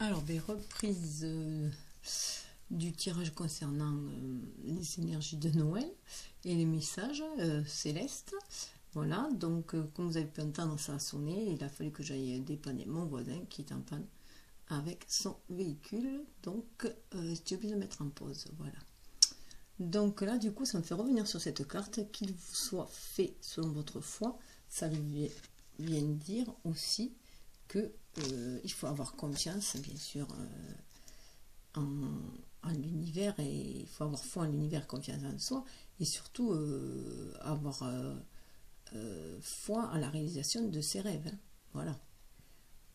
Alors, reprise du tirage concernant les énergies de Noël et les messages célestes. Voilà, donc comme vous avez pu entendre, ça a sonné. Il a fallu que j'aille dépanner mon voisin qui est en panne avec son véhicule. Donc, j'étais obligée de mettre en pause. Voilà. Donc là, du coup, ça me fait revenir sur cette carte, qu'il vous soit fait selon votre foi. Ça vient dire aussi que il faut avoir confiance, bien sûr, en l'univers, et il faut avoir foi en l'univers, confiance en soi, et surtout avoir foi en la réalisation de ses rêves. Hein. Voilà.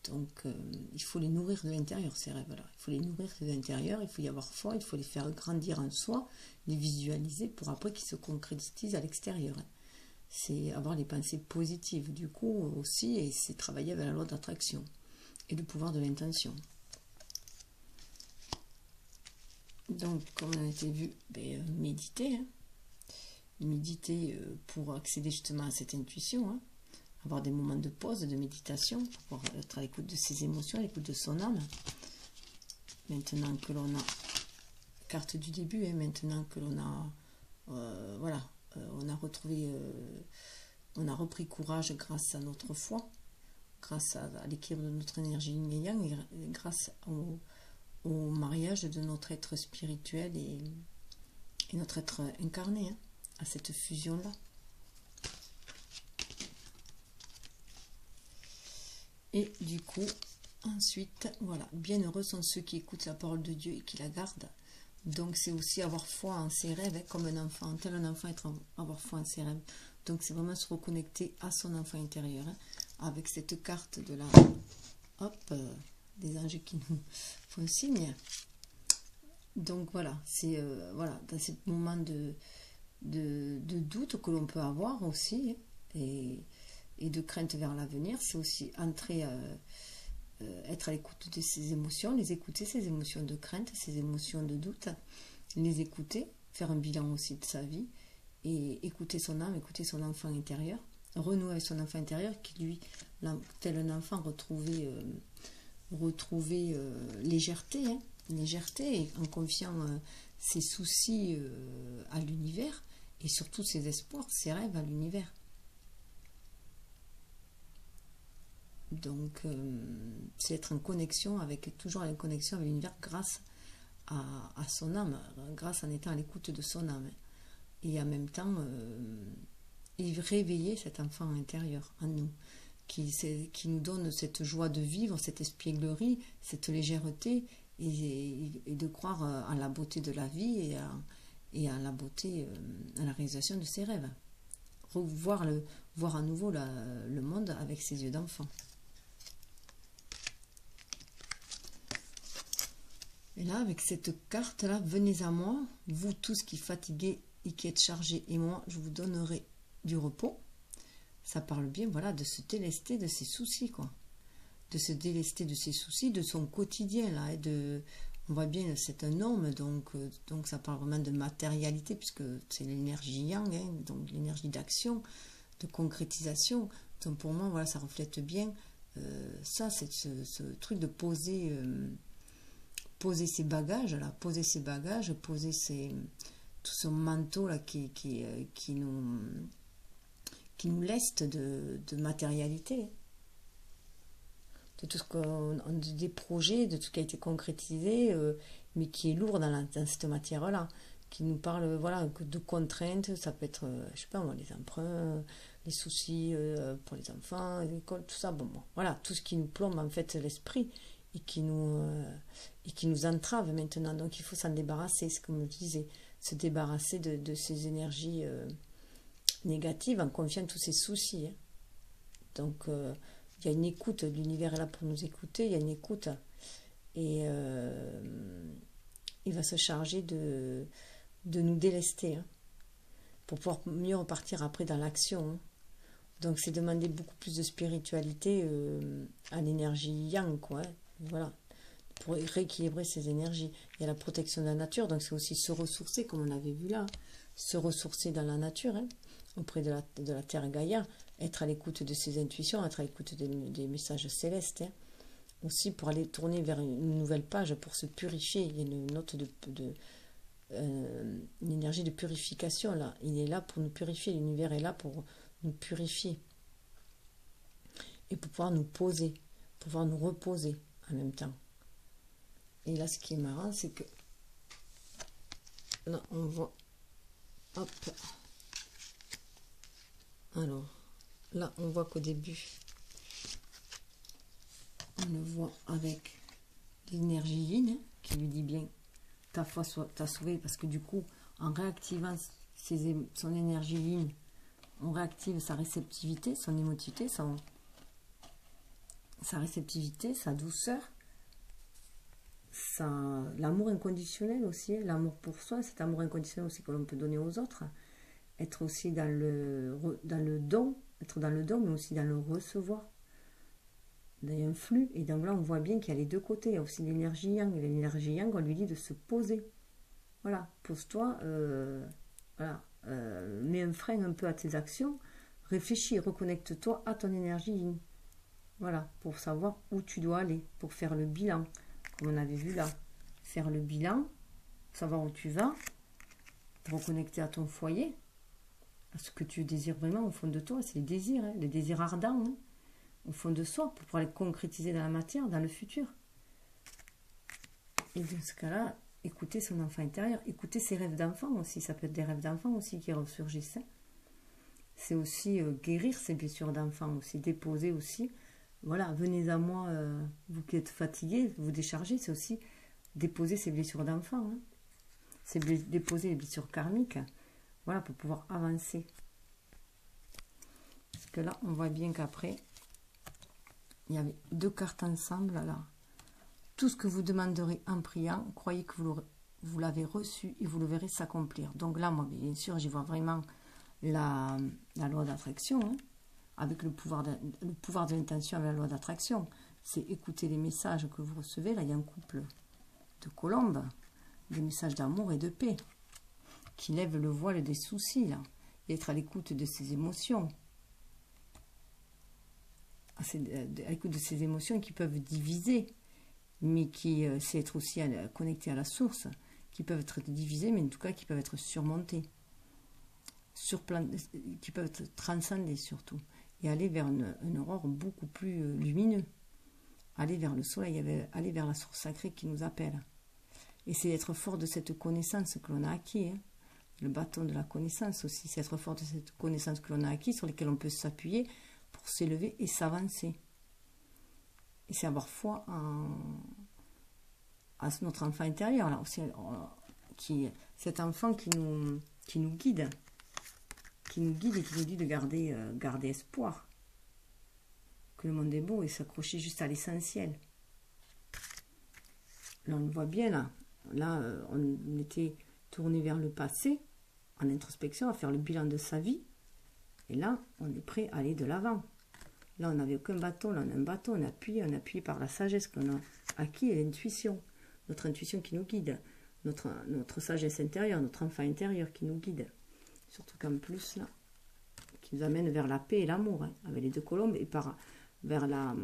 Donc, il faut les nourrir de l'intérieur, ces rêves-là. Il faut les nourrir de l'intérieur, il faut y avoir foi, il faut les faire grandir en soi, les visualiser pour après qu'ils se concrétisent à l'extérieur. Hein. C'est avoir les pensées positives, du coup, aussi, et c'est travailler avec la loi d'attraction et le pouvoir de l'intention. Donc, comme on a été vu, méditer. Hein. Méditer pour accéder justement à cette intuition. Hein. Avoir des moments de pause, de méditation, pour être à l'écoute de ses émotions, à l'écoute de son âme. Maintenant que l'on a, carte du début, hein, maintenant que l'on a, on a retrouvé, on a repris courage grâce à notre foi, grâce à l'équilibre de notre énergie yin et yang, et grâce au mariage de notre être spirituel et notre être incarné, hein, à cette fusion-là. Et du coup, ensuite, voilà, bienheureux sont ceux qui écoutent la parole de Dieu et qui la gardent. Donc c'est aussi avoir foi en ses rêves, hein, comme un enfant, tel un enfant, avoir foi en ses rêves. Donc c'est vraiment se reconnecter à son enfant intérieur, hein, avec cette carte de la... Hop, des anges qui nous font signe. Donc voilà, c'est voilà, dans ces moments de doute que l'on peut avoir aussi, hein, et de crainte vers l'avenir, c'est aussi entrer, être à l'écoute de ses émotions, les écouter, ces émotions de crainte, ces émotions de doute, les écouter, faire un bilan aussi de sa vie, et écouter son âme, écouter son enfant intérieur, renouer avec son enfant intérieur qui, lui, tel un enfant, retrouver légèreté, hein, légèreté, et en confiant ses soucis à l'univers, et surtout ses espoirs, ses rêves à l'univers. Donc, c'est être en connexion avec, toujours en connexion avec l'univers grâce à son âme, grâce en étant à l'écoute de son âme. Et en même temps, réveiller cet enfant intérieur en nous, qui nous donne cette joie de vivre, cette espièglerie, cette légèreté, et de croire à la beauté de la vie et à la beauté, à la réalisation de ses rêves. Voir à nouveau le monde avec ses yeux d'enfant. Et là, avec cette carte-là, venez à moi, vous tous qui fatiguez et qui êtes chargés, et moi, je vous donnerai du repos. Ça parle bien, voilà, de se délester de ses soucis, quoi. De se délester de ses soucis, de son quotidien, là. Et on voit bien, c'est un homme, donc ça parle vraiment de matérialité, puisque c'est l'énergie yang, hein, donc l'énergie d'action, de concrétisation. Donc pour moi, voilà, ça reflète bien ça, c'est ce truc de poser ses bagages, là, poser tout ce manteau là qui nous leste de matérialité, de tout ce des projets, de tout ce qui a été concrétisé, mais qui est lourd dans cette matière-là, qui nous parle, voilà, de contraintes. Ça peut être, je sais pas moi, les emprunts, les soucis pour les enfants, l'école, tout ça, bon, voilà, tout ce qui nous plombe en fait l'esprit, et qui nous entrave maintenant. Donc il faut s'en débarrasser, c'est comme je disais, se débarrasser de ces énergies négatives en confiant tous ces soucis. Hein. Donc il y a une écoute, l'univers est là pour nous écouter, il y a une écoute, et il va se charger de nous délester, hein, pour pouvoir mieux repartir après dans l'action. Hein. Donc c'est demander beaucoup plus de spiritualité à l'énergie yang, quoi. Hein. Voilà, pour rééquilibrer ses énergies. Il y a la protection de la nature, donc c'est aussi se ressourcer, comme on avait vu là, se ressourcer dans la nature, hein, auprès de la terre Gaïa, être à l'écoute de ses intuitions, être à l'écoute des messages célestes, hein, aussi pour aller tourner vers une nouvelle page, pour se purifier. Il y a une note une énergie de purification là. Il est là pour nous purifier, l'univers est là pour nous purifier. Et pour pouvoir nous poser, pour pouvoir nous reposer en même temps. Et là, ce qui est marrant, c'est que là, on voit, hop, alors, là, on voit qu'au début, on le voit avec l'énergie yin, hein, qui lui dit bien, ta foi t'a sauvé, parce que du coup, en réactivant son énergie yin, on réactive sa réceptivité, son émotivité, sa réceptivité, sa douceur, l'amour inconditionnel aussi, l'amour pour soi, cet amour inconditionnel aussi que l'on peut donner aux autres, être aussi dans le don, être dans le don, mais aussi dans le recevoir. Il y a un flux, et donc là on voit bien qu'il y a les deux côtés, il y a aussi l'énergie yang, et l'énergie yang, on lui dit de se poser. Voilà, pose-toi, voilà, mets un frein un peu à tes actions, réfléchis, reconnecte-toi à ton énergie yin. Voilà, pour savoir où tu dois aller, pour faire le bilan, comme on avait vu là. Faire le bilan, savoir où tu vas, te reconnecter à ton foyer, à ce que tu désires vraiment au fond de toi, c'est les désirs ardents, hein, au fond de soi, pour pouvoir les concrétiser dans la matière, dans le futur. Et dans ce cas-là, écouter son enfant intérieur, écouter ses rêves d'enfant aussi, ça peut être des rêves d'enfant aussi qui ressurgissent. C'est aussi guérir ses blessures d'enfant aussi, déposer aussi. Voilà, venez à moi, vous qui êtes fatigué, vous déchargez, c'est aussi déposer ses blessures d'enfant. Hein. C'est déposer les blessures karmiques, voilà, pour pouvoir avancer. Parce que là, on voit bien qu'après, il y avait deux cartes ensemble, là. Tout ce que vous demanderez en priant, croyez que vous l'avez reçu et vous le verrez s'accomplir. Donc là, moi, bien sûr, j'y vois vraiment la loi d'attraction, hein. Avec le pouvoir de l'intention avec la loi d'attraction. C'est écouter les messages que vous recevez. Là, il y a un couple de colombes, des messages d'amour et de paix, qui lèvent le voile des soucis, là, et être à l'écoute de ses émotions. À l'écoute de ces émotions qui peuvent diviser, mais qui, c'est être aussi connecté à la source, qui peuvent être divisées, mais en tout cas qui peuvent être surmontées, qui peuvent être transcendées surtout. Et aller vers une aurore beaucoup plus lumineux. Aller vers le soleil, aller vers la source sacrée qui nous appelle. Et c'est être fort de cette connaissance que l'on a acquis. Hein. Le bâton de la connaissance aussi, c'est être fort de cette connaissance que l'on a acquis, sur laquelle on peut s'appuyer pour s'élever et s'avancer. Et c'est avoir foi à notre enfant intérieur, là, aussi, cet enfant qui nous guide. Qui nous guide et qui nous dit de garder espoir. Que le monde est beau et s'accrocher juste à l'essentiel. Là, on le voit bien, là. Là, on était tourné vers le passé, en introspection, à faire le bilan de sa vie. Et là, on est prêt à aller de l'avant. Là, on n'avait aucun bâton. Là, on a un bâton, on appuie par la sagesse qu'on a acquis et l'intuition. Notre intuition qui nous guide. Notre sagesse intérieure, notre enfant intérieur qui nous guide. Surtout qu'en plus, là, qui nous amène vers la paix et l'amour, hein, avec les deux colombes, et vers la...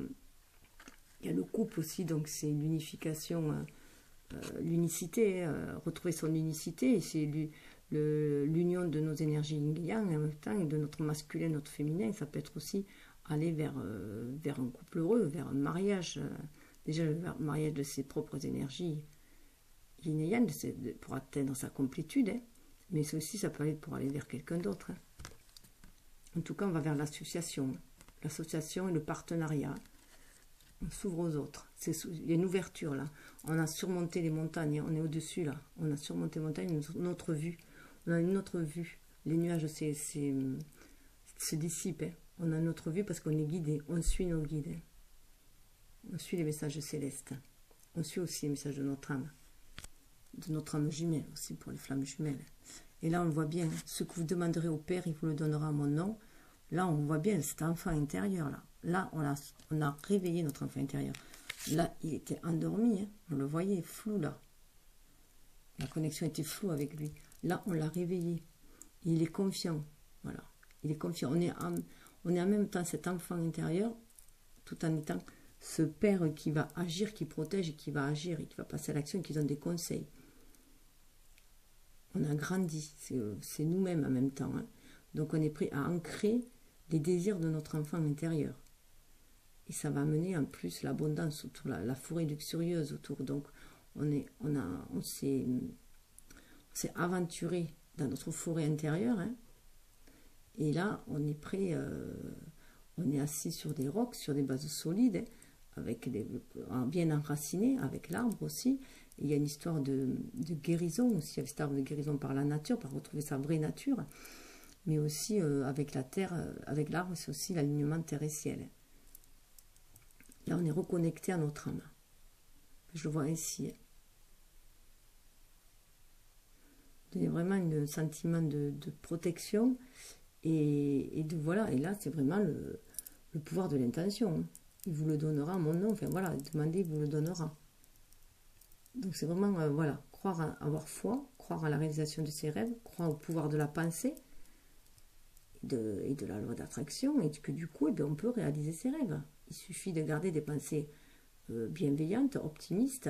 Il y a le couple aussi, donc c'est l'unification, l'unicité, retrouver son unicité, et c'est l'union de nos énergies yin-yang en même temps, et de notre masculin, notre féminin. Ça peut être aussi aller vers un couple heureux, vers un mariage, déjà le mariage de ses propres énergies yin et yang, pour atteindre sa complétude, hein. Mais aussi, ça peut aller pour aller vers quelqu'un d'autre. Hein. En tout cas, on va vers l'association. L'association et le partenariat. On s'ouvre aux autres. Il y a une ouverture, là. On a surmonté les montagnes. On est au-dessus, là. On a surmonté les montagnes, notre vue. On a une autre vue. Les nuages se dissipent. Hein. On a notre vue parce qu'on est guidé. On suit nos guides. Hein. On suit les messages célestes. On suit aussi les messages de notre âme jumelle aussi, pour les flammes jumelles. Et là, on voit bien, ce que vous demanderez au Père, il vous le donnera à mon nom. Là, on voit bien cet enfant intérieur. Là, on a réveillé notre enfant intérieur. Là, il était endormi, hein. On le voyait flou, là. La connexion était floue avec lui. Là, on l'a réveillé. Il est confiant. Voilà. Il est confiant. On est en même temps cet enfant intérieur, tout en étant ce père qui va agir, qui protège, et qui va agir, et qui va passer à l'action, et qui donne des conseils. On a grandi, c'est nous-mêmes en même temps. Hein. Donc on est prêt à ancrer les désirs de notre enfant intérieur. Et ça va amener en plus l'abondance autour, la forêt luxurieuse autour. Donc on s'est aventuré dans notre forêt intérieure. Hein. Et là, on est prêt, on est assis sur des rocs, sur des bases solides, avec bien enracinés, avec l'arbre aussi. Et il y a une histoire de guérison aussi, avec cet arbre de guérison par la nature, par retrouver sa vraie nature. Mais aussi avec la terre, avec l'arbre, c'est aussi l'alignement terre et ciel. Là, on est reconnecté à notre âme. Je le vois ici. Il y a vraiment un sentiment de protection. Et voilà, et là, c'est vraiment le pouvoir de l'intention. Il vous le donnera, mon nom. Enfin, voilà, demandez, il vous le donnera. Donc, c'est vraiment, voilà, avoir foi, croire à la réalisation de ses rêves, croire au pouvoir de la pensée et de la loi d'attraction, et que du coup, on peut réaliser ses rêves. Il suffit de garder des pensées bienveillantes, optimistes,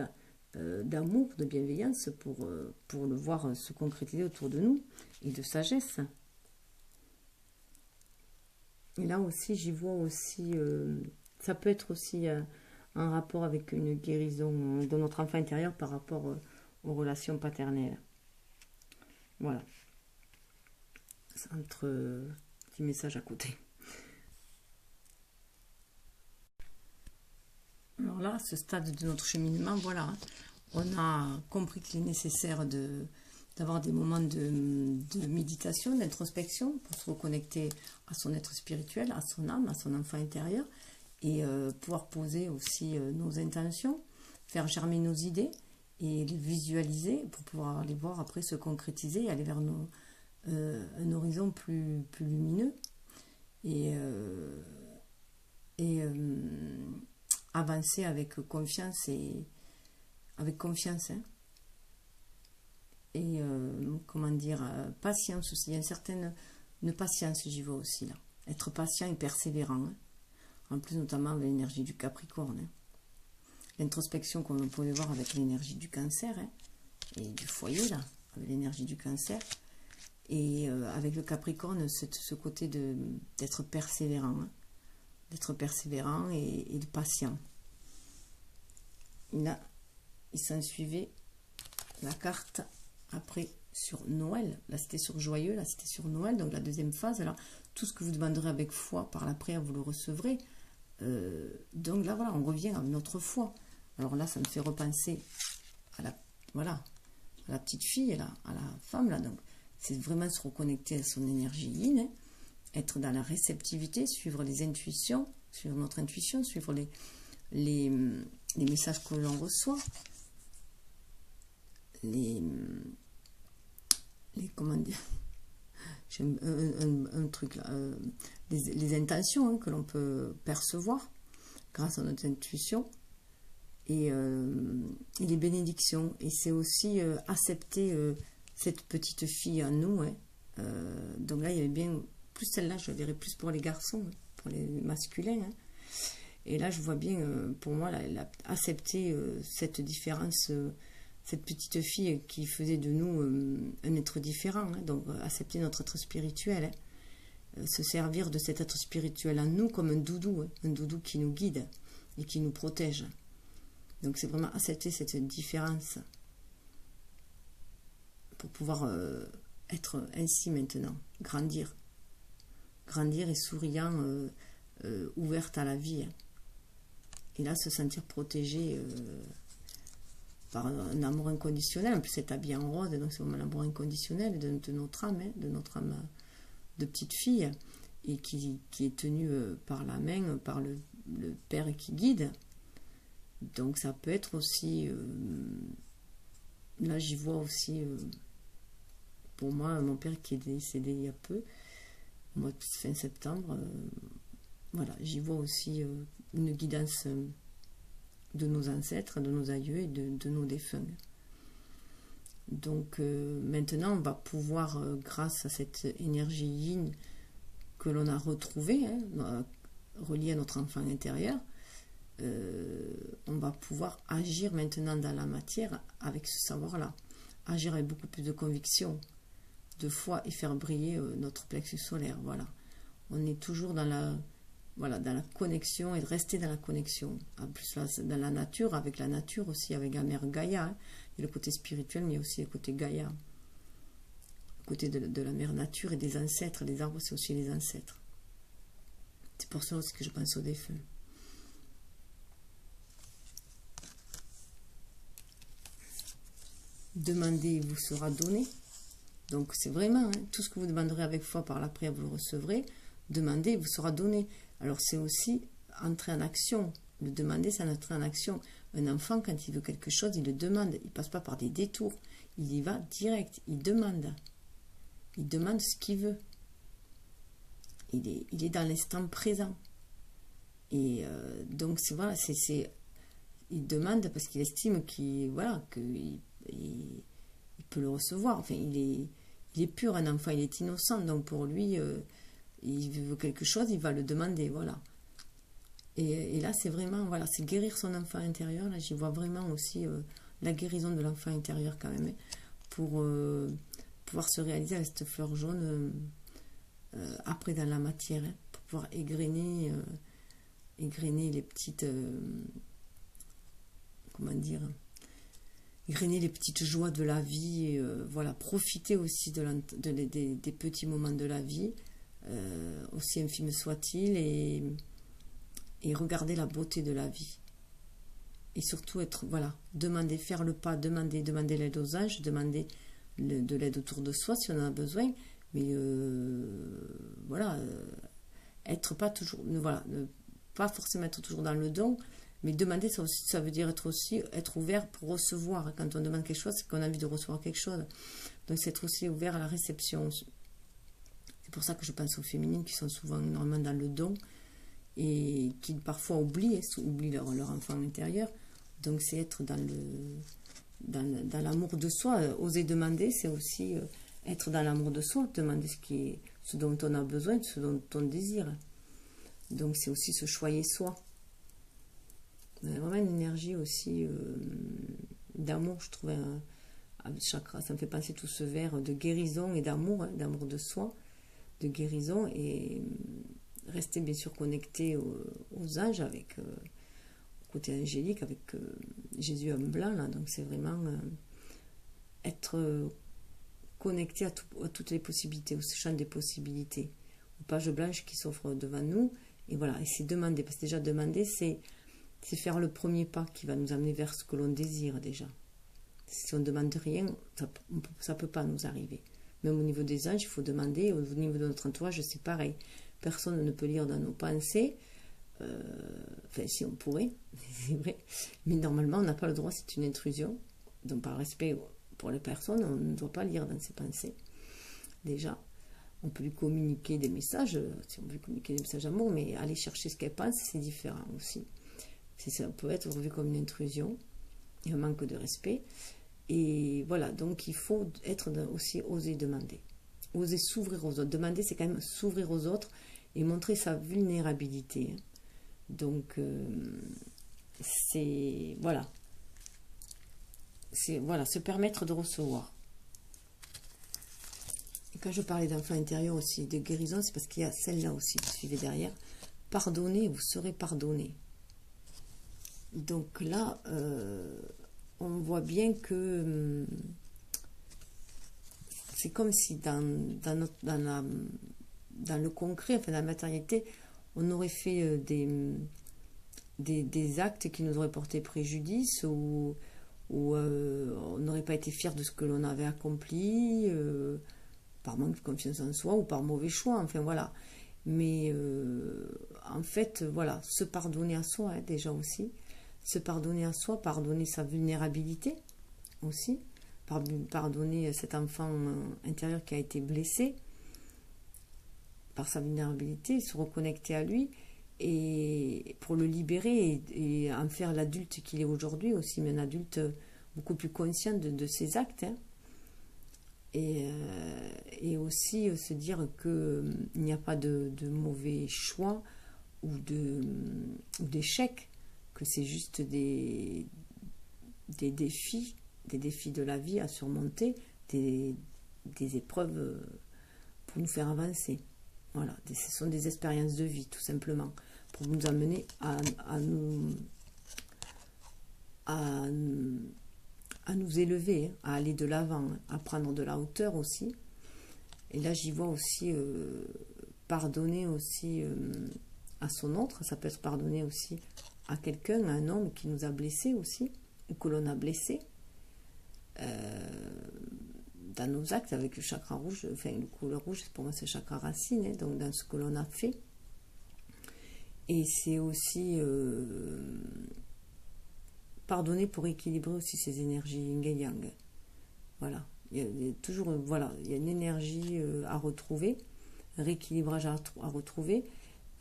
d'amour, de bienveillance pour le voir se concrétiser autour de nous, et de sagesse. Et là aussi, j'y vois aussi, ça peut être aussi un rapport avec une guérison de notre enfant intérieur par rapport aux relations paternelles. Voilà. Entre petits messages à côté. Alors là, à ce stade de notre cheminement, voilà, hein, on a compris qu'il est nécessaire d'avoir des moments de méditation, d'introspection pour se reconnecter à son être spirituel, à son âme, à son enfant intérieur et pouvoir poser aussi nos intentions, faire germer nos idées et les visualiser pour pouvoir les voir après se concrétiser et aller vers un horizon plus lumineux et avancer avec confiance hein. Et comment dire, patience aussi. Il y a une certaine patience, j'y vois aussi là. Être patient et persévérant. Hein. En plus, notamment avec l'énergie du Capricorne. Hein. L'introspection qu'on pouvait voir avec l'énergie du Cancer hein, et du foyer là, avec l'énergie du Cancer. Et avec le Capricorne, ce côté d'être persévérant. Hein. D'être persévérant et de patient. Là, il s'en suivait la carte après sur Noël. Là, c'était sur Joyeux, là, c'était sur Noël. Donc, la deuxième phase, là, tout ce que vous demanderez avec foi par la prière, vous le recevrez. Donc, là, voilà, on revient à notre foi. Alors là, ça me fait repenser à la petite fille, là, à la femme, là. Donc, c'est vraiment se reconnecter à son énergie yin, hein, être dans la réceptivité, suivre les intuitions, suivre notre intuition, suivre les messages que l'on reçoit, comment dire, j'ai un truc là, les intentions hein, que l'on peut percevoir grâce à notre intuition et les bénédictions. Et c'est aussi accepter cette petite fille en nous. Hein. Donc là, il y avait bien, plus celle-là, je dirais plus pour les garçons, hein, pour les masculins. Hein. Et là, je vois bien, pour moi, elle a accepté cette différence, cette petite fille qui faisait de nous un être différent. Hein, donc, accepter notre être spirituel. Hein, se servir de cet être spirituel en nous comme un doudou qui nous guide et qui nous protège. Donc, c'est vraiment accepter cette différence pour pouvoir être ainsi maintenant, grandir et souriant, ouverte à la vie. Hein. Et là, se sentir protégé par un amour inconditionnel. En plus, c'est habillé en rose, donc c'est vraiment l'amour inconditionnel de notre âme, hein, de notre âme de petite fille, et qui est tenue par la main, par le père qui guide. Donc, ça peut être aussi... là, j'y vois aussi... pour moi, mon père qui est décédé il y a peu, au mois de fin septembre... voilà, j'y vois aussi une guidance de nos ancêtres, de nos aïeux et de nos défunts. Donc maintenant, on va pouvoir, grâce à cette énergie yin que l'on a retrouvée, hein, reliée à notre enfant intérieur, on va pouvoir agir maintenant dans la matière avec ce savoir-là. Agir avec beaucoup plus de conviction, de foi et faire briller notre plexus solaire. Voilà. On est toujours dans la, voilà, dans la connexion et de rester dans la connexion. En plus, là, dans la nature, avec la nature aussi, avec la mère Gaïa. Hein. Il y a le côté spirituel, mais il y a aussi le côté Gaïa. Le côté de la mère nature et des ancêtres. Les arbres, c'est aussi les ancêtres. C'est pour ça aussi que je pense aux défunts. Demandez, il vous sera donné. Donc c'est vraiment, hein, tout ce que vous demanderez avec foi par la prière, vous le recevrez. Demandez, il vous sera donné. Alors c'est aussi entrer en action. Le demander, c'est entrer en action. Un enfant, quand il veut quelque chose, il le demande. Il ne passe pas par des détours. Il y va direct. Il demande. Il demande ce qu'il veut. Il est dans l'instant présent. Et donc c'est voilà, il demande parce qu'il estime qu'il voilà, qu'il il peut le recevoir. Enfin, il est pur, un enfant, il est innocent. Donc pour lui, il veut quelque chose, il va le demander. Voilà. Et là, c'est vraiment, voilà, c'est guérir son enfant intérieur. Là, j'y vois vraiment aussi la guérison de l'enfant intérieur quand même, pour pouvoir se réaliser avec cette fleur jaune après dans la matière, hein, pour pouvoir égrener les petites, comment dire, égrener les petites joies de la vie, voilà, profiter aussi des petits moments de la vie, aussi infimes soient-ils, et regarder la beauté de la vie. Et surtout être, voilà, demander, faire le pas, demander l'aide aux anges, demander de l'aide autour de soi si on en a besoin, mais voilà, être pas toujours, voilà, pas forcément être toujours dans le don, mais demander, ça, aussi, ça veut dire être ouvert pour recevoir. Quand on demande quelque chose, c'est qu'on a envie de recevoir quelque chose. Donc c'est être aussi ouvert à la réception. C'est pour ça que je pense aux féminines qui sont souvent énormément dans le don et qui parfois oublient leur enfant intérieur. Donc c'est être dans l'amour de soi. Oser demander, c'est aussi être dans l'amour de soi, demander ce dont on a besoin, ce dont on désire. Donc c'est aussi se choyer soi. On a vraiment une énergie aussi d'amour, je trouve, chakra. Ça me fait penser tout ce vers de guérison et d'amour, hein, d'amour de soi, de guérison, et rester bien sûr connecté aux anges, avec le côté angélique, avec Jésus homme blanc, là. Donc c'est vraiment être connecté à toutes les possibilités, au champ des possibilités, aux pages blanches qui s'offrent devant nous. Et voilà, et c'est demander, parce que déjà demander, c'est faire le premier pas qui va nous amener vers ce que l'on désire déjà. Si on ne demande rien, ça ne peut pas nous arriver. Même au niveau des anges, il faut demander. Au niveau de notre entourage, c'est pareil. Personne ne peut lire dans nos pensées. Enfin, si on pourrait, c'est vrai. Mais normalement, on n'a pas le droit, c'est une intrusion. Donc, par respect pour les personnes, on ne doit pas lire dans ses pensées. Déjà, on peut lui communiquer des messages, si on veut lui communiquer des messages d'amour, mais aller chercher ce qu'elle pense, c'est différent aussi. Ça peut être vu comme une intrusion et un manque de respect. Et voilà, donc il faut aussi oser demander. Oser s'ouvrir aux autres. Demander, c'est quand même s'ouvrir aux autres et montrer sa vulnérabilité. Donc, c'est voilà, se permettre de recevoir. Et quand je parlais d'enfant intérieur aussi, de guérison, c'est parce qu'il y a celle-là aussi qui suivait derrière. Pardonnez, vous serez pardonné. Donc là, on voit bien que c'est comme si dans le concret, enfin dans la matérialité, on aurait fait des actes qui nous auraient porté préjudice, ou on n'aurait pas été fier de ce que l'on avait accompli, par manque de confiance en soi ou par mauvais choix, enfin voilà. Mais en fait, voilà, se pardonner à soi, hein, déjà aussi, se pardonner à soi, pardonner sa vulnérabilité aussi, pardonner cet enfant intérieur qui a été blessé par sa vulnérabilité, se reconnecter à lui, et pour le libérer et en faire l'adulte qu'il est aujourd'hui aussi, mais un adulte beaucoup plus conscient de ses actes, hein. Et aussi se dire qu'il n'y a pas de mauvais choix ou d'échec. que c'est juste des défis de la vie à surmonter, des épreuves pour nous faire avancer. Voilà, ce sont des expériences de vie, tout simplement, pour nous amener à nous élever, à aller de l'avant, à prendre de la hauteur aussi. Et là, j'y vois aussi pardonner aussi à son autre. Ça peut être pardonner aussi à quelqu'un, à un homme qui nous a blessés aussi, ou que l'on a blessé. Dans nos actes avec le chakra rouge, enfin le couleur rouge, pour moi c'est le chakra racine, hein, donc dans ce que l'on a fait. Et c'est aussi pardonner pour équilibrer aussi ces énergies yin et yang. Voilà, il y a toujours, voilà, il y a une énergie à retrouver, un rééquilibrage à retrouver,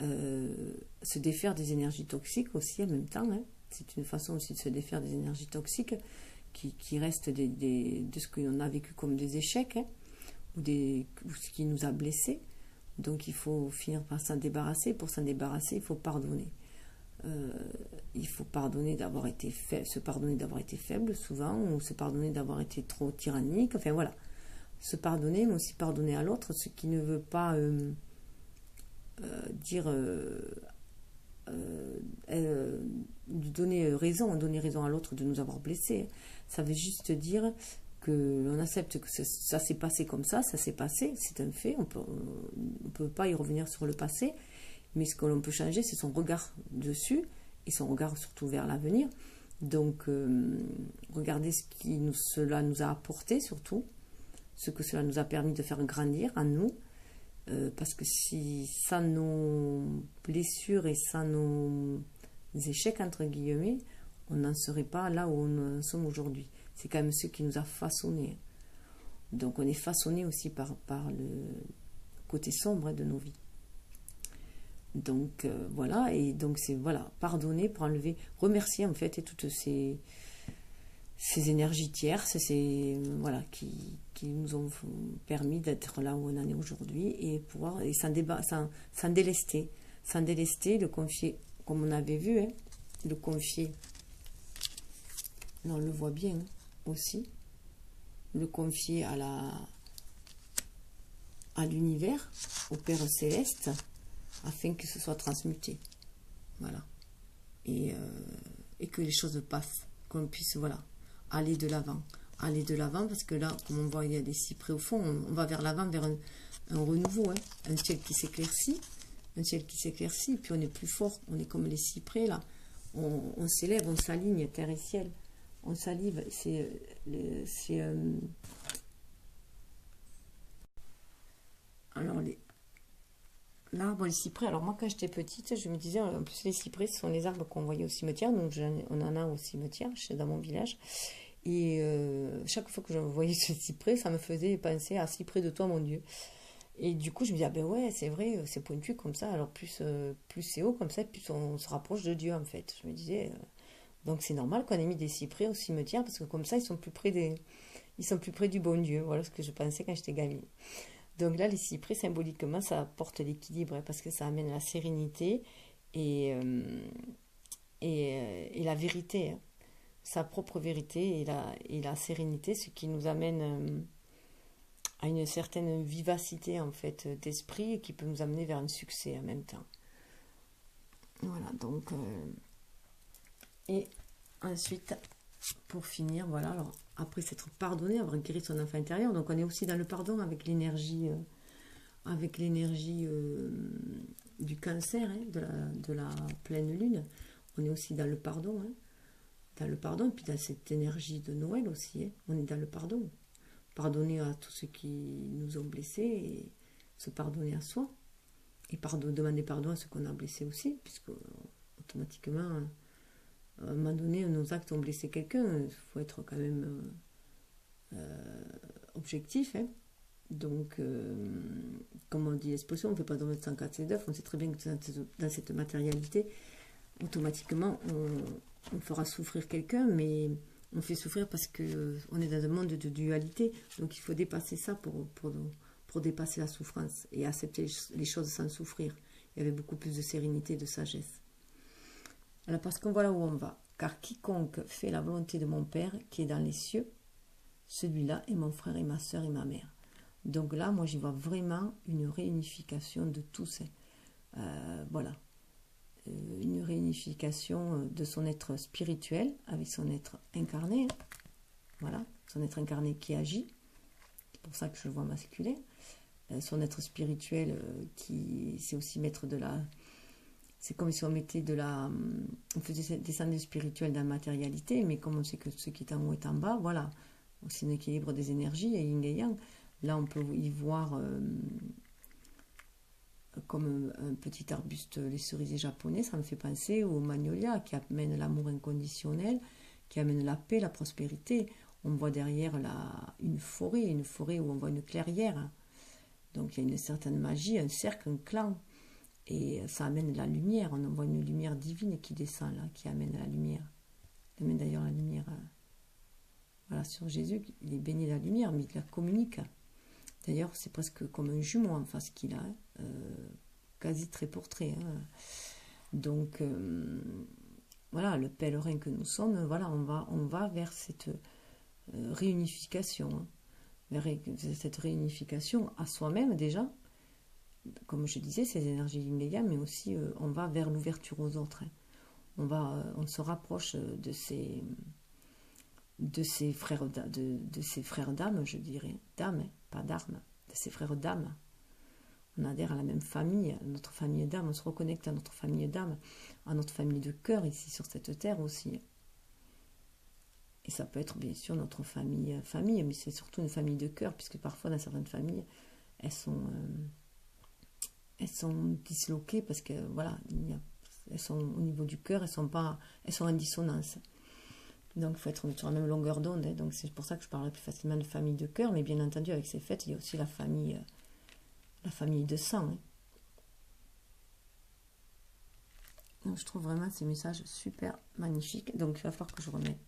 se défaire des énergies toxiques aussi en même temps, hein. C'est une façon aussi de se défaire des énergies toxiques qui restent de ce qu'on a vécu comme des échecs, hein, ou ce qui nous a blessés. Donc il faut finir par s'en débarrasser. Pour s'en débarrasser, il faut pardonner. Il faut pardonner d'avoir été se pardonner d'avoir été faible souvent, ou se pardonner d'avoir été trop tyrannique. Enfin voilà, se pardonner, mais aussi pardonner à l'autre, ce qui ne veut pas dire donner raison à l'autre de nous avoir blessés. Ça veut juste dire que l'on accepte que ça s'est passé comme ça s'est passé, c'est un fait, on peut pas y revenir sur le passé, mais ce que l'on peut changer, c'est son regard dessus, et son regard surtout vers l'avenir. Donc, regardez ce qui cela nous a apporté, surtout, ce que cela nous a permis de faire grandir en nous, parce que si sans nos blessures et sans nos échecs, entre guillemets, on n'en serait pas là où on en sommes aujourd'hui. C'est quand même ce qui nous a façonnés. Donc on est façonné aussi par le côté sombre de nos vies. Donc voilà, et donc c'est voilà, pardonner pour enlever, remercier en fait et toutes ces énergies tierces, voilà, qui nous ont permis d'être là où on en est aujourd'hui, et pouvoir s'en délester, de confier, comme on avait vu, hein, de confier. Là, on le voit bien, hein, aussi, le confier à l'univers, au Père Céleste, afin que ce soit transmuté. Voilà. Et que les choses passent, qu'on puisse, voilà, aller de l'avant, parce que là, comme on voit, il y a des cyprès au fond, on va vers l'avant, vers un renouveau, hein, un ciel qui s'éclaircit, puis on est plus fort, on est comme les cyprès, là, on s'élève, on s'aligne, terre et ciel, on salive, alors l'arbre, les cyprès, alors moi quand j'étais petite, je me disais, en plus les cyprès, ce sont les arbres qu'on voyait au cimetière, donc on en a au cimetière, dans mon village, et chaque fois que je voyais ce cyprès, ça me faisait penser à si près de toi, mon Dieu. Et du coup, je me disais, ah ben ouais, c'est vrai, c'est pointu comme ça, alors plus c'est haut comme ça, plus on se rapproche de Dieu, en fait. Je me disais, donc c'est normal qu'on ait mis des cyprès au cimetière, parce que comme ça, ils sont plus près du bon Dieu. Voilà ce que je pensais quand j'étais gamine. Donc là, les cyprès, symboliquement, ça apporte l'équilibre, hein, parce que ça amène la sérénité et la vérité, hein, sa propre vérité et la sérénité, ce qui nous amène à une certaine vivacité, en fait, d'esprit, et qui peut nous amener vers un succès en même temps. Voilà, donc... et ensuite, pour finir, voilà, alors après s'être pardonné, avoir guéri son enfant intérieur, donc on est aussi dans le pardon avec l'énergie du cancer, hein, de la pleine lune. On est aussi dans le pardon, hein, et puis dans cette énergie de Noël aussi, hein, on est dans le pardon. Pardonner à tous ceux qui nous ont blessés, et se pardonner à soi, et demander pardon à ceux qu'on a blessés aussi, puisque automatiquement, à un moment donné, nos actes ont blessé quelqu'un, il faut être quand même objectif, hein. Donc, comme on dit l'expression, on ne fait pas d'omelette sans casser d'œufs, on sait très bien que dans cette matérialité, automatiquement, on fera souffrir quelqu'un, mais on fait souffrir parce qu'on est dans un monde de dualité, donc il faut dépasser ça pour dépasser la souffrance et accepter les choses sans souffrir. Il y avait beaucoup plus de sérénité, de sagesse. Alors, parce qu'on voit là où on va. Car quiconque fait la volonté de mon Père qui est dans les cieux, celui-là est mon frère et ma soeur et ma mère. Donc là, moi, j'y vois vraiment une réunification de tous. Voilà. Une réunification de son être spirituel avec son être incarné. Voilà. Son être incarné qui agit. C'est pour ça que je le vois masculin. Son être spirituel qui c'est aussi mettre de la... C'est comme si on mettait de la... On faisait descendre le spirituel dans la matérialité, mais comme on sait que ce qui est en haut est en bas, voilà. C'est un équilibre des énergies, et yin et yang. Là, on peut y voir comme un petit arbuste, les cerisiers japonais, ça me fait penser aux magnolias qui amènent l'amour inconditionnel, qui amènent la paix, la prospérité. On voit derrière une forêt où on voit une clairière. Donc il y a une certaine magie, un cercle, un clan. Et ça amène la lumière. On voit une lumière divine qui descend là, qui amène la lumière. Qui amène d'ailleurs la lumière. Voilà, sur Jésus, il est baigné de la lumière, mais il la communique. D'ailleurs, c'est presque comme un jumeau en face qu'il a, quasi trait pour trait. Donc, voilà, le pèlerin que nous sommes, voilà, on va vers cette réunification, vers cette réunification à soi-même déjà. Comme je disais, ces énergies immédiates, mais aussi on va vers l'ouverture aux autres. On se rapproche de ces frères d'âme, je dirais, d'âme, pas d'armes, de ces frères d'âme. On adhère à la même famille, à notre famille d'âme, on se reconnecte à notre famille d'âme, à notre famille de cœur ici sur cette terre aussi. Et ça peut être bien sûr notre famille, mais c'est surtout une famille de cœur, puisque parfois dans certaines familles, elles sont disloquées parce que voilà, elles sont au niveau du cœur, elles sont en dissonance. Donc il faut être sur la même longueur d'onde, donc c'est pour ça que je parlerai plus facilement de famille de cœur, mais bien entendu avec ces fêtes, il y a aussi la famille de sang. Donc je trouve vraiment ces messages super magnifiques, donc il va falloir que je remette.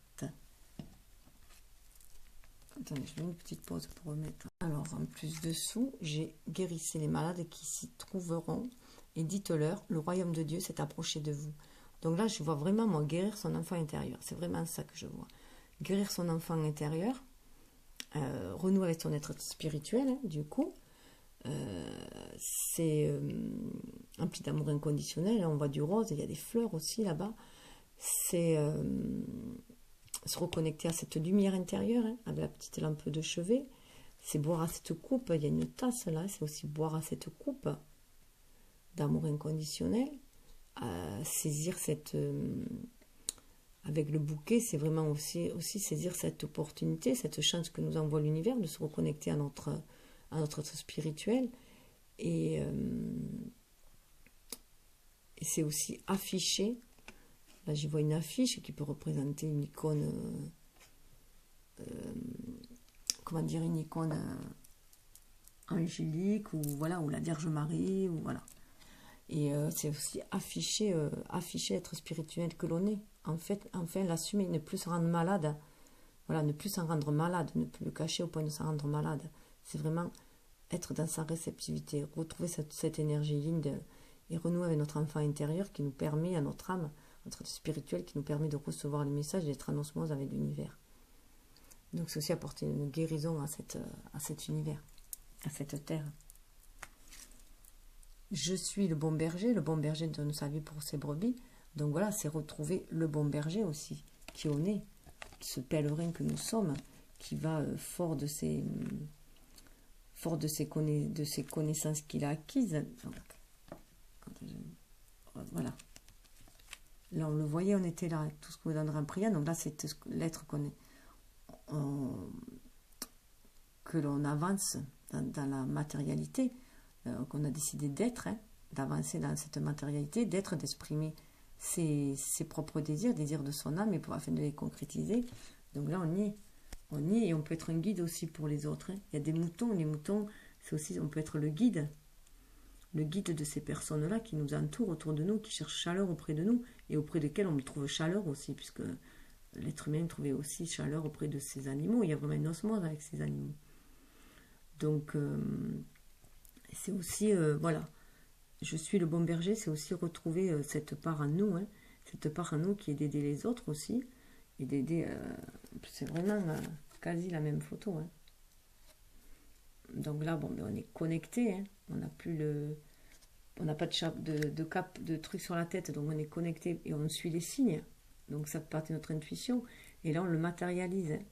Attendez, je mets une petite pause pour remettre. Alors en plus dessous, j'ai guérissé les malades qui s'y trouveront, et dites-leur, le royaume de Dieu s'est approché de vous. Donc là, je vois vraiment, moi, guérir son enfant intérieur. C'est vraiment ça que je vois. Guérir son enfant intérieur, renouer avec son être spirituel, du coup. C'est empli d'amour inconditionnel. On voit du rose, il y a des fleurs aussi là-bas. C'est se reconnecter à cette lumière intérieure, avec la petite lampe de chevet. C'est boire à cette coupe. Il y a une tasse là, c'est aussi boire à cette coupe d'amour inconditionnel. Saisir cette avec le bouquet, c'est vraiment aussi saisir cette opportunité, cette chance que nous envoie l'univers de se reconnecter à notre être spirituel, et c'est aussi afficher. Là j'y vois une affiche qui peut représenter une icône, comment dire, une icône angélique, ou voilà, ou la Vierge Marie, ou voilà. Et c'est aussi afficher l'être spirituel que l'on est. Enfin l'assumer, ne plus se rendre malade. Voilà, ne plus s'en rendre malade, ne plus le cacher au point de s'en rendre malade. C'est vraiment être dans sa réceptivité, retrouver cette énergie yin et renouer avec notre enfant intérieur qui nous permet, à notre âme, notre spirituel, qui nous permet de recevoir les messages, d'être en osmose avec l'univers. Donc c'est aussi apporter une guérison à cet univers, à cette terre. Je suis le bon berger donne sa vie pour ses brebis. Donc voilà, c'est retrouver le bon berger aussi, qui on est, ce pèlerin que nous sommes, qui va fort de ses connaissances qu'il a acquises. Donc, voilà. Là, on le voyait, on était là, tout ce qu'on vous donnera en prière. Donc là, c'est l'être que l'on avance dans la matérialité, qu'on a décidé d'être, d'avancer dans cette matérialité, d'être, d'exprimer ses propres désirs de son âme, afin de les concrétiser. Donc là, on y est, et on peut être un guide aussi pour les autres. Il y a des moutons, les moutons, c'est aussi, on peut être le guide de ces personnes-là qui nous entourent autour de nous, qui cherchent chaleur auprès de nous, et auprès desquelles on trouve chaleur aussi, puisque l'être humain trouvait aussi chaleur auprès de ces animaux. Il y a vraiment une osmose avec ces animaux. Donc, c'est aussi, voilà, je suis le bon berger, c'est aussi retrouver cette part en nous, cette part en nous qui est d'aider les autres aussi, et d'aider, c'est vraiment quasi la même photo. Hein. Donc là, bon, ben, on est connecté, hein. On n'a plus on n'a pas de cap, de truc sur la tête, donc on est connecté et on suit les signes. Donc ça peut partir de notre intuition. Et là, on le matérialise. Hein.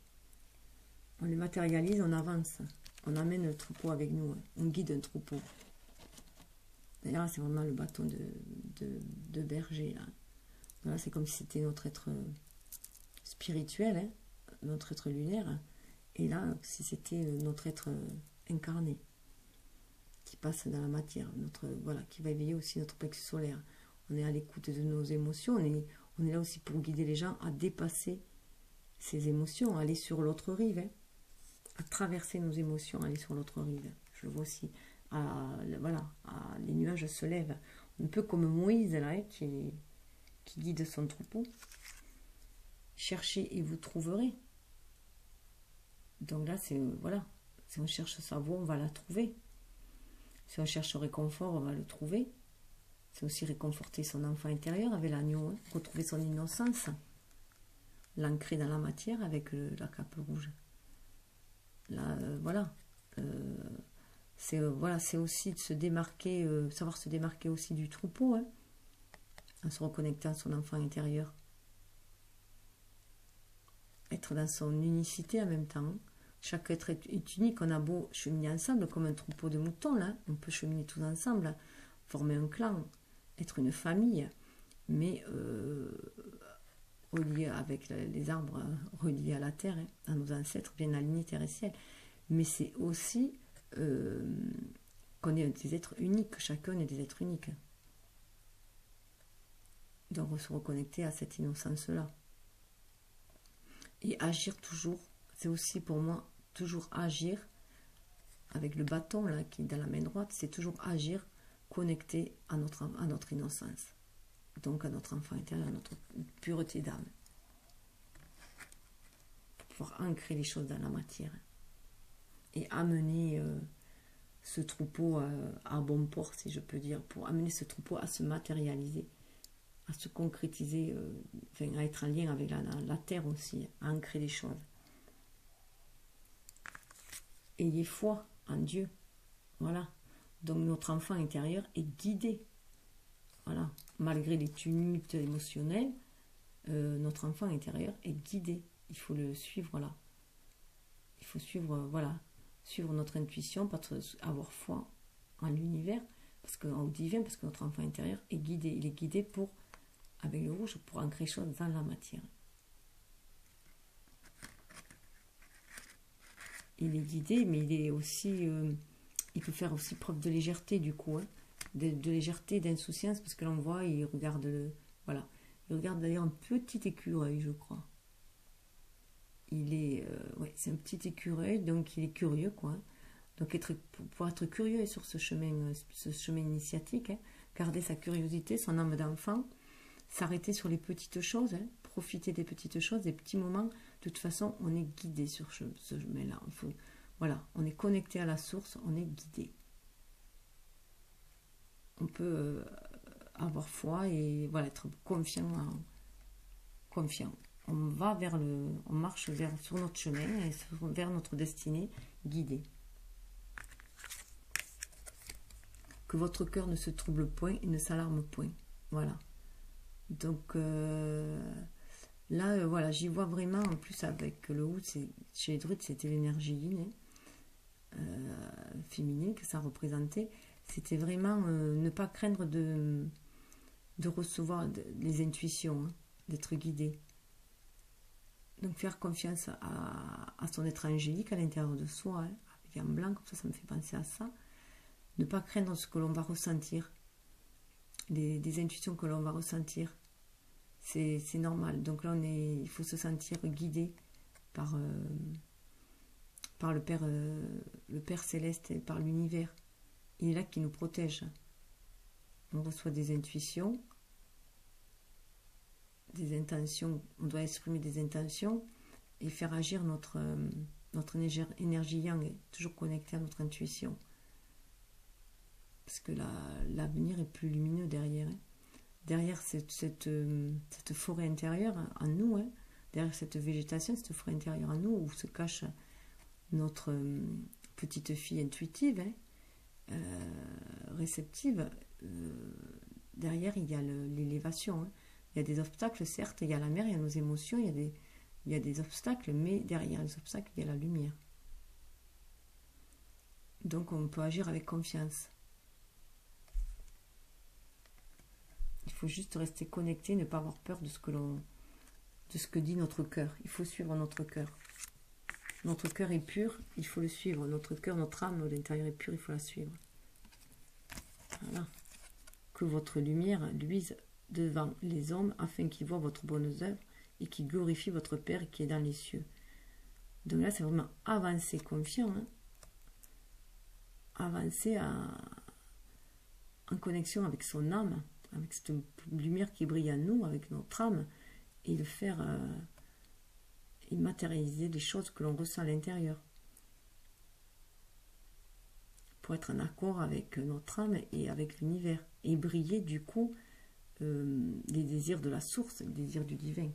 On le matérialise, on avance. On amène le troupeau avec nous. Hein. On guide un troupeau. D'ailleurs, c'est vraiment le bâton de berger. Là. Voilà, c'est comme si c'était notre être spirituel, hein, notre être lunaire. Et là, si c'était notre être incarné, qui passe dans la matière, voilà, qui va éveiller aussi notre plexus solaire. On est à l'écoute de nos émotions. On est là aussi pour guider les gens à dépasser ces émotions, à aller sur l'autre rive, hein, à traverser nos émotions, à aller sur l'autre rive. Je le vois aussi. Voilà, les nuages se lèvent. Un peu comme Moïse, là, hein, qui guide son troupeau. Cherchez et vous trouverez. Donc là, voilà. Si on cherche sa voie, on va la trouver. Si on cherche le réconfort, on va le trouver. C'est aussi réconforter son enfant intérieur avec l'agneau, hein, retrouver son innocence, l'ancrer dans la matière avec la cape rouge. Là, voilà. C'est aussi de se démarquer, savoir se démarquer aussi du troupeau, hein, en se reconnectant à son enfant intérieur. Être dans son unicité en même temps. Hein. Chaque être est unique. On a beau cheminer ensemble comme un troupeau de moutons, là. On peut cheminer tous ensemble, former un clan, être une famille, mais relié avec les arbres, reliés à la terre, hein, à nos ancêtres, bien alignés terre et ciel. Mais c'est aussi qu'on est des êtres uniques, chacun est des êtres uniques. Donc on se reconnecter à cette innocence-là. Et agir toujours, c'est aussi pour moi, toujours agir, avec le bâton là, qui est dans la main droite, c'est toujours agir, connecté à notre innocence. Donc à notre enfant intérieur, à notre pureté d'âme. Pour pouvoir ancrer les choses dans la matière. Et amener ce troupeau à bon port, si je peux dire, pour amener ce troupeau à se matérialiser, à se concrétiser, à être en lien avec la terre aussi, à ancrer les choses. Ayez foi en Dieu. Voilà. Donc notre enfant intérieur est guidé. Voilà. Malgré les tumultes émotionnels, notre enfant intérieur est guidé. Il faut le suivre là. Il faut suivre, suivre notre intuition, avoir foi en l'univers, au divin, parce que notre enfant intérieur est guidé. Il est guidé avec le rouge pour ancrer les choses dans la matière. Il est guidé, mais il est aussi, il peut faire aussi preuve de légèreté du coup, hein, de légèreté, d'insouciance, parce que l'on voit, il regarde il regarde d'ailleurs un petit écureuil, je crois. C'est un petit écureuil, donc il est curieux, quoi. Donc pour être curieux sur ce chemin initiatique, hein, garder sa curiosité, son âme d'enfant, s'arrêter sur les petites choses, hein, profiter des petites choses, des petits moments. De toute façon, on est guidé sur ce chemin-là. On est connecté à la source, on est guidé. On peut avoir foi et être confiant. On marche sur notre chemin et vers notre destinée, guidé. Que votre cœur ne se trouble point et ne s'alarme point. Voilà. Donc là, j'y vois vraiment, en plus avec le haut, chez les druides, c'était l'énergie yin, féminine que ça représentait. C'était vraiment ne pas craindre de recevoir les intuitions, hein, d'être guidé. Donc faire confiance à son être angélique à l'intérieur de soi, hein, avec en blanc, comme ça me fait penser à ça. Ne pas craindre ce que l'on va ressentir, des intuitions que l'on va ressentir. C'est normal. Donc là, il faut se sentir guidé par le Père Céleste et par l'univers. Il est là qui nous protège. On reçoit des intuitions, des intentions. On doit exprimer des intentions et faire agir notre énergie yang, toujours connectée à notre intuition. Parce que l'avenir est plus lumineux derrière. Hein. derrière cette forêt intérieure en nous, hein, derrière cette végétation, cette forêt intérieure en nous, où se cache notre petite fille intuitive, hein, réceptive, derrière il y a l'élévation. Hein. Il y a des obstacles, certes, il y a la mer, il y a nos émotions, il y a des obstacles, mais derrière les obstacles, il y a la lumière. Donc on peut agir avec confiance. Il faut juste rester connecté, ne pas avoir peur de ce que dit notre cœur. Il faut suivre notre cœur. Notre cœur est pur, il faut le suivre. Notre cœur, notre âme, l'intérieur est pur, il faut la suivre. Voilà. Que votre lumière luise devant les hommes, afin qu'ils voient votre bonne œuvre et qu'ils glorifient votre Père qui est dans les cieux. Donc là, c'est vraiment avancer confiant. Hein. Avancer en connexion avec son âme, avec cette lumière qui brille en nous, avec notre âme, et le faire... et matérialiser les choses que l'on ressent à l'intérieur. Pour être en accord avec notre âme et avec l'univers. Et briller du coup les désirs de la source, les désirs du divin.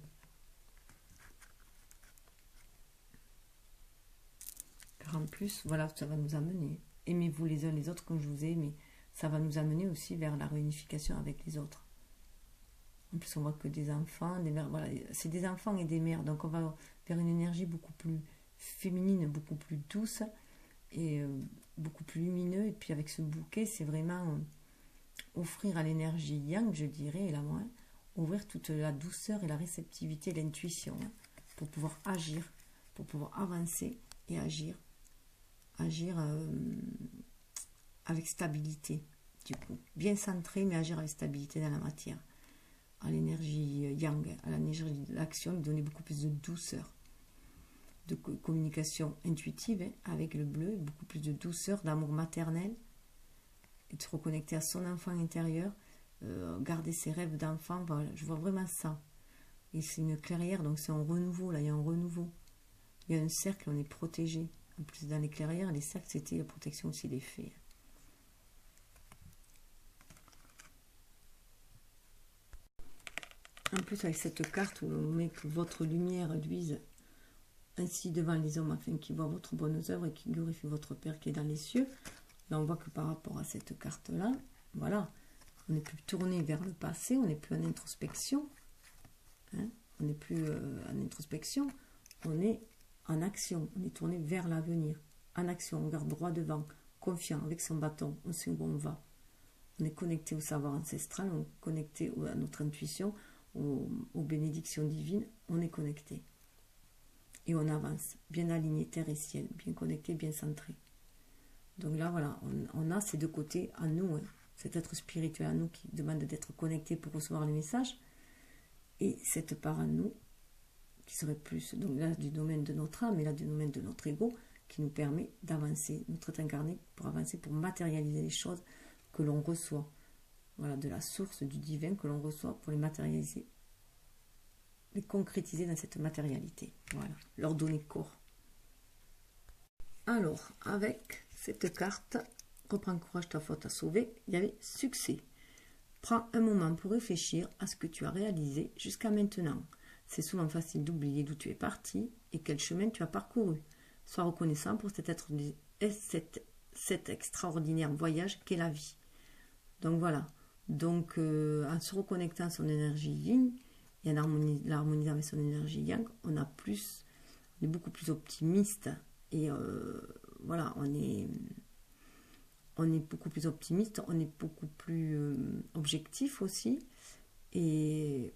Car en plus, voilà, ça va nous amener. Aimez-vous les uns les autres comme je vous ai aimé. Ça va nous amener aussi vers la réunification avec les autres. En plus, on voit que des enfants, des mères, voilà, c'est des enfants et des mères. Donc, on va vers une énergie beaucoup plus féminine, beaucoup plus douce et beaucoup plus lumineux. Et puis, avec ce bouquet, c'est vraiment offrir à l'énergie yang, je dirais, et la moins, ouvrir toute la douceur et la réceptivité, l'intuition, hein, pour pouvoir agir, pour pouvoir avancer et agir avec stabilité, du coup. Bien centré, mais agir avec stabilité dans la matière. À l'énergie yang, à l'énergie de l'action, lui donner beaucoup plus de douceur, de communication intuitive hein, avec le bleu, beaucoup plus de douceur, d'amour maternel, et de se reconnecter à son enfant intérieur, garder ses rêves d'enfant, voilà, je vois vraiment ça. Et c'est une clairière, donc c'est un renouveau, là, il y a un renouveau. Il y a un cercle, on est protégé. En plus, dans les clairières, les cercles, c'était la protection aussi des fées. En plus, avec cette carte où on met que votre lumière luise ainsi devant les hommes, afin qu'ils voient votre bonne œuvre et qu'ils glorifient votre Père qui est dans les cieux. Là, on voit que par rapport à cette carte-là, voilà, on n'est plus tourné vers le passé, on n'est plus en introspection. Hein, on n'est plus en introspection, on est en action, on est tourné vers l'avenir. En action, on regarde droit devant, confiant, avec son bâton, on sait où on va. On est connecté au savoir ancestral, on est connecté à notre intuition, aux bénédictions divines, on est connecté. Et on avance, bien aligné, terre et ciel, bien connecté, bien centré. Donc là, voilà, on a ces deux côtés à nous, hein, cet être spirituel à nous qui demande d'être connecté pour recevoir les messages, et cette part à nous, qui serait plus, donc là, du domaine de notre âme, et là, du domaine de notre ego, qui nous permet d'avancer, notre être incarné, pour avancer, pour matérialiser les choses que l'on reçoit. Voilà, de la source du divin que l'on reçoit pour les matérialiser, les concrétiser dans cette matérialité. Voilà, leur donner corps. Alors, avec cette carte, reprends courage, ta faute à sauver, il y avait succès. Prends un moment pour réfléchir à ce que tu as réalisé jusqu'à maintenant. C'est souvent facile d'oublier d'où tu es parti et quel chemin tu as parcouru. Sois reconnaissant pour cet extraordinaire voyage qu'est la vie. Donc voilà. Donc en se reconnectant à son énergie yin et en l'harmonisant avec son énergie yang, on est beaucoup plus optimiste. Et voilà, on est beaucoup plus optimiste, on est beaucoup plus objectif aussi. Et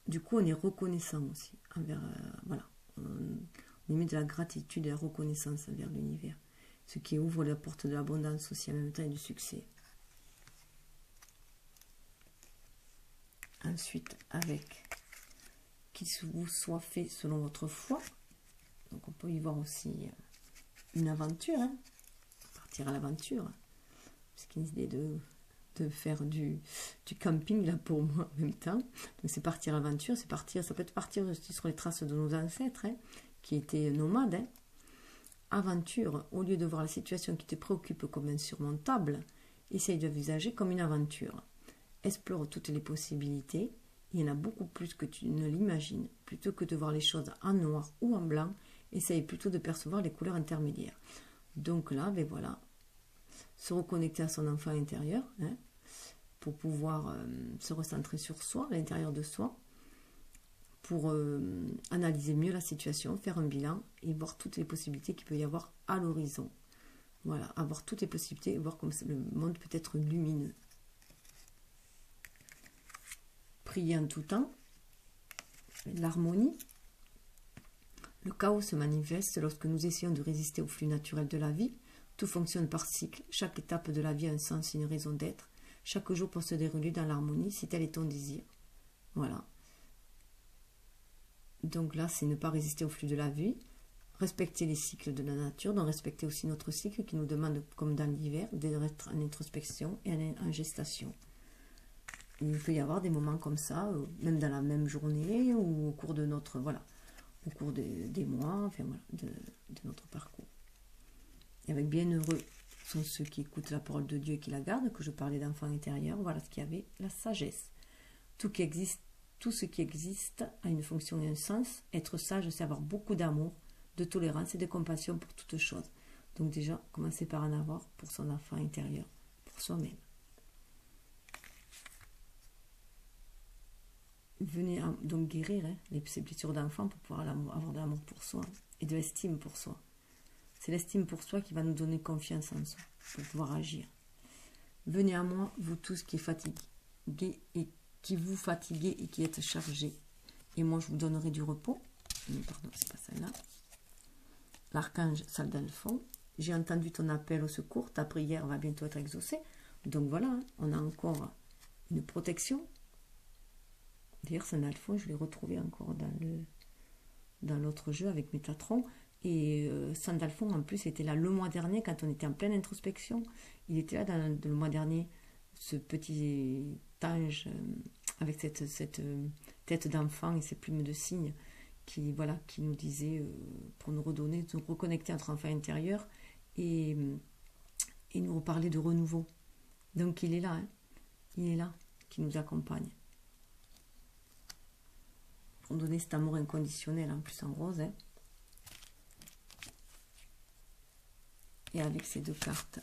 du coup, on est reconnaissant aussi envers, voilà, on émet de la gratitude et de la reconnaissance envers l'univers, ce qui ouvre la porte de l'abondance aussi en même temps et du succès. Ensuite, avec qu'il vous soit fait selon votre foi, donc on peut y voir aussi une aventure, hein, partir à l'aventure, c'est une idée de faire du camping là pour moi en même temps. Donc c'est partir à l'aventure, c'est partir, ça peut être partir aussi sur les traces de nos ancêtres, hein, qui étaient nomades. Hein. Aventure, au lieu de voir la situation qui te préoccupe comme insurmontable, essaye de l'envisager comme une aventure. explore toutes les possibilités. Il y en a beaucoup plus que tu ne l'imagines. Plutôt que de voir les choses en noir ou en blanc, essaye plutôt de percevoir les couleurs intermédiaires. Donc là, ben voilà, se reconnecter à son enfant intérieur, hein, pour pouvoir se recentrer sur soi, à l'intérieur de soi, pour analyser mieux la situation, faire un bilan et voir toutes les possibilités qu'il peut y avoir à l'horizon. Voilà, avoir toutes les possibilités et voir comme le monde peut être lumineux. Prier en tout temps, l'harmonie. Le chaos se manifeste lorsque nous essayons de résister au flux naturel de la vie. Tout fonctionne par cycle. Chaque étape de la vie a un sens et une raison d'être. Chaque jour peut se dérouler dans l'harmonie si tel est ton désir. Voilà. Donc là, c'est ne pas résister au flux de la vie. Respecter les cycles de la nature, donc respecter aussi notre cycle qui nous demande, comme dans l'hiver, d'être en introspection et en gestation. Il peut y avoir des moments comme ça, même dans la même journée ou au cours de notre, voilà, au cours des mois, enfin voilà, de notre parcours. Et avec bienheureux sont ceux qui écoutent la parole de Dieu et qui la gardent, que je parlais d'enfant intérieur, voilà ce qu'il y avait, la sagesse. Tout ce qui existe a une fonction et un sens. Être sage, c'est avoir beaucoup d'amour, de tolérance et de compassion pour toutes choses. Donc déjà, commencer par en avoir pour son enfant intérieur, pour soi-même. Venez donc guérir ces blessures d'enfant pour pouvoir avoir de l'amour pour soi et de l'estime pour soi. C'est l'estime pour soi qui va nous donner confiance en soi pour pouvoir agir. Venez à moi, vous tous qui vous fatiguez et qui êtes chargés, et moi je vous donnerai du repos. Pardon, c'est pas celle-là. L'archange Sandalphon, j'ai entendu ton appel au secours, ta prière va bientôt être exaucée. Donc voilà, on a encore une protection. D'ailleurs, Sandalphon, je l'ai retrouvé encore dans l'autre jeu avec Métatron. Et Sandalphon, en plus, était là le mois dernier, quand on était en pleine introspection. Il était là le mois dernier, ce petit ange avec cette tête d'enfant et ses plumes de cygne qui nous disait, pour nous redonner, nous reconnecter à notre enfant intérieur et nous reparler de renouveau. Donc il est là, il est là, qui nous accompagne. Pour donner cet amour inconditionnel, en plus en rose. Et avec ces deux cartes,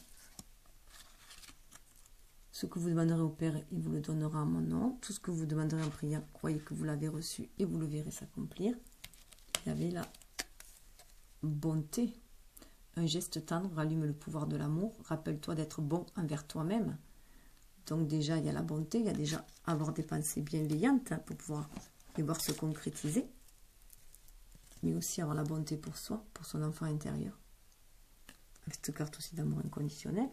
ce que vous demanderez au Père, il vous le donnera en mon nom. Tout ce que vous demanderez en prière, croyez que vous l'avez reçu et vous le verrez s'accomplir. Il y avait la bonté. Un geste tendre rallume le pouvoir de l'amour. Rappelle-toi d'être bon envers toi-même. Donc déjà, il y a la bonté, il y a déjà avoir des pensées bienveillantes pour pouvoir les voir se concrétiser. Mais aussi avoir la bonté pour soi, pour son enfant intérieur. Avec cette carte aussi d'amour inconditionnel.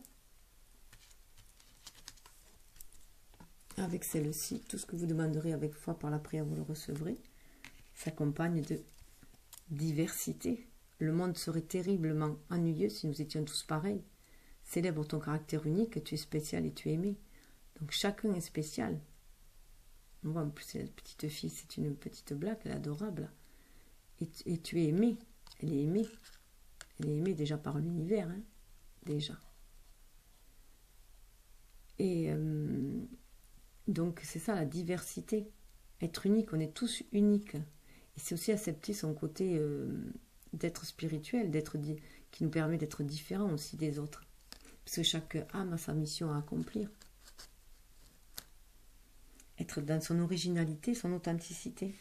Avec celle-ci, tout ce que vous demanderez avec foi par la prière, vous le recevrez. S'accompagne de diversité. Le monde serait terriblement ennuyeux si nous étions tous pareils. Célèbre ton caractère unique, tu es spécial et tu es aimé. Donc chacun est spécial. On voit en plus cette petite fille, c'est une petite blague, elle est adorable. Et tu es aimé, elle est aimée. Elle est aimée déjà par l'univers, déjà. Et donc c'est ça la diversité. Être unique, on est tous uniques. Et c'est aussi accepter son côté d'être spirituel, qui nous permet d'être différents aussi des autres. Parce que chaque âme a sa mission à accomplir. Être dans son originalité, son authenticité.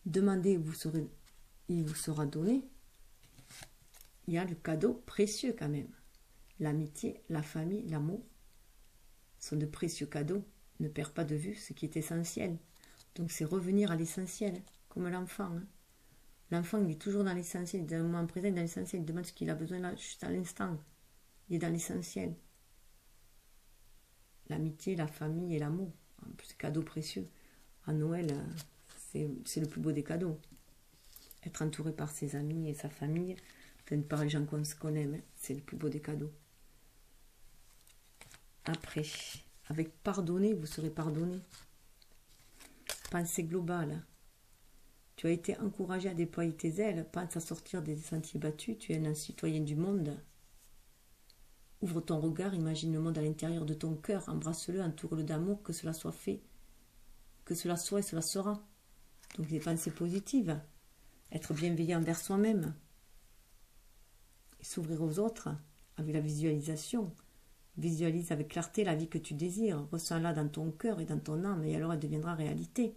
Demandez, il vous sera donné. Il y a le cadeau précieux quand même. L'amitié, la famille, l'amour sont de précieux cadeaux. Ne perds pas de vue ce qui est essentiel. Donc c'est revenir à l'essentiel, comme l'enfant. L'enfant, il est toujours dans l'essentiel, il est dans le moment présent, dans l'essentiel, il demande ce qu'il a besoin là, juste à l'instant. Il est dans l'essentiel. L'amitié, la famille et l'amour. En plus, c'est cadeau précieux. À Noël, c'est le plus beau des cadeaux. Être entouré par ses amis et sa famille, par les gens qu'on aime, c'est le plus beau des cadeaux. Après, avec pardonner, vous serez pardonné. Pensée globale. Tu as été encouragé à déployer tes ailes, pense à sortir des sentiers battus, tu es un citoyen du monde. Ouvre ton regard, imagine le monde à l'intérieur de ton cœur, embrasse-le, entoure-le d'amour, que cela soit fait, que cela soit et cela sera. Donc des pensées positives, être bienveillant envers soi-même, et s'ouvrir aux autres avec la visualisation. Visualise avec clarté la vie que tu désires, ressens-la dans ton cœur et dans ton âme, et alors elle deviendra réalité.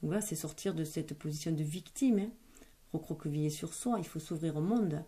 Donc voilà, c'est sortir de cette position de victime, recroqueviller sur soi, il faut s'ouvrir au monde,